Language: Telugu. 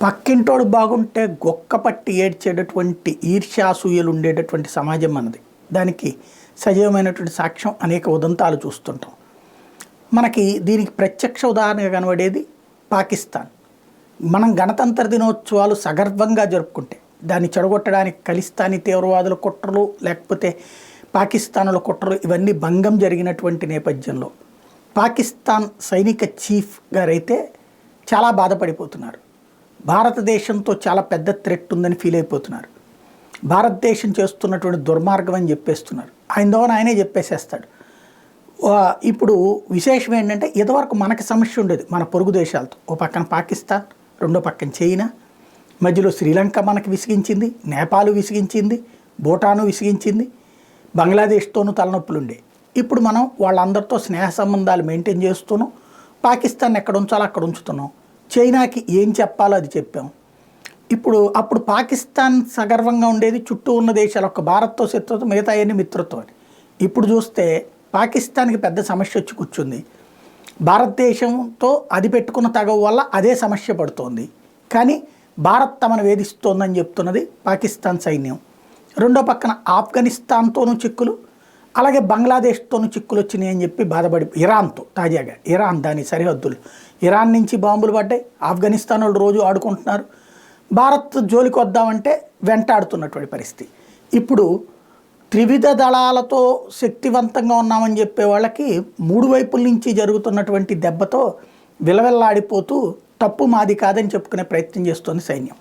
పక్కింటోడు బాగుంటే గొక్క పట్టి ఏడ్చేటటువంటి ఈర్ష్యాసూయలు ఉండేటటువంటి సమాజం మనది. దానికి సజీవమైనటువంటి సాక్ష్యం అనేక ఉదంతాలు చూస్తుంటాం. మనకి దీనికి ప్రత్యక్ష ఉదాహరణగా కనబడేది పాకిస్తాన్. మనం గణతంత్ర దినోత్సవాలు సగర్వంగా జరుపుకుంటే దాన్ని చెడగొట్టడానికి ఖలిస్తానీ తీవ్రవాదుల కుట్రలు, లేకపోతే పాకిస్తానుల కుట్రలు ఇవన్నీ భంగం జరిగినటువంటి నేపథ్యంలో పాకిస్తాన్ సైనిక చీఫ్ గారైతే చాలా బాధపడిపోతున్నారు. భారతదేశంతో చాలా పెద్ద థ్రెట్ ఉందని ఫీల్ అయిపోతున్నారు. భారతదేశం చేస్తున్నటువంటి దుర్మార్గం అని చెప్పేస్తున్నారు. ఆయనే చెప్పేసేస్తాడు. ఇప్పుడు విశేషం ఏంటంటే, ఇదివరకు మనకి సమస్య ఉండేది మన పొరుగు దేశాలతో. ఓ పక్కన పాకిస్తాన్, రెండో పక్కన చైనా, మధ్యలో శ్రీలంక మనకి విసిగించింది, నేపాల్ విసిగించింది, భూటాను విసిగించింది, బంగ్లాదేశ్తోనూ తలనొప్పులు ఉండే. ఇప్పుడు మనం వాళ్ళందరితో స్నేహ సంబంధాలు మెయింటైన్ చేస్తున్నాం. పాకిస్తాన్ ఎక్కడ ఉంచాలో అక్కడ ఉంచుతున్నాం. చైనాకి ఏం చెప్పాలో అది చెప్పాం. అప్పుడు పాకిస్తాన్ సగర్వంగా ఉండేది చుట్టూ ఉన్న దేశాలు ఒక భారత్తో శత్రుత్వం, మిగతా అన్ని మిత్రత్వం అని. ఇప్పుడు చూస్తే పాకిస్తాన్కి పెద్ద సమస్య వచ్చి కూర్చుంది. భారతదేశంతో అది పెట్టుకున్న తగవు వల్ల అదే సమస్య పడుతోంది. కానీ భారత్ తమను వేధిస్తోందని చెప్తున్నది పాకిస్తాన్ సైన్యం. రెండో పక్కన ఆఫ్ఘనిస్తాన్తోనూ చిక్కులు, అలాగే బంగ్లాదేశ్తోనూ చిక్కులు వచ్చినాయి అని చెప్పి బాధపడి ఇరాన్తో, తాజాగా ఇరాన్ దాని సరిహద్దులు, ఇరాన్ నుంచి బాంబులు పడ్డాయి. ఆఫ్ఘనిస్తాన్ వాళ్ళు రోజు ఆడుకుంటున్నారు. భారత్ జోలికి వద్దామంటే వెంటాడుతున్నటువంటి పరిస్థితి. ఇప్పుడు త్రివిధ దళాలతో శక్తివంతంగా ఉన్నామని చెప్పే వాళ్ళకి మూడు వైపుల నుంచి జరుగుతున్నటువంటి దెబ్బతో విలవెల్లాడిపోతూ తప్పు మాది కాదని చెప్పుకునే ప్రయత్నం చేస్తోంది సైన్యం.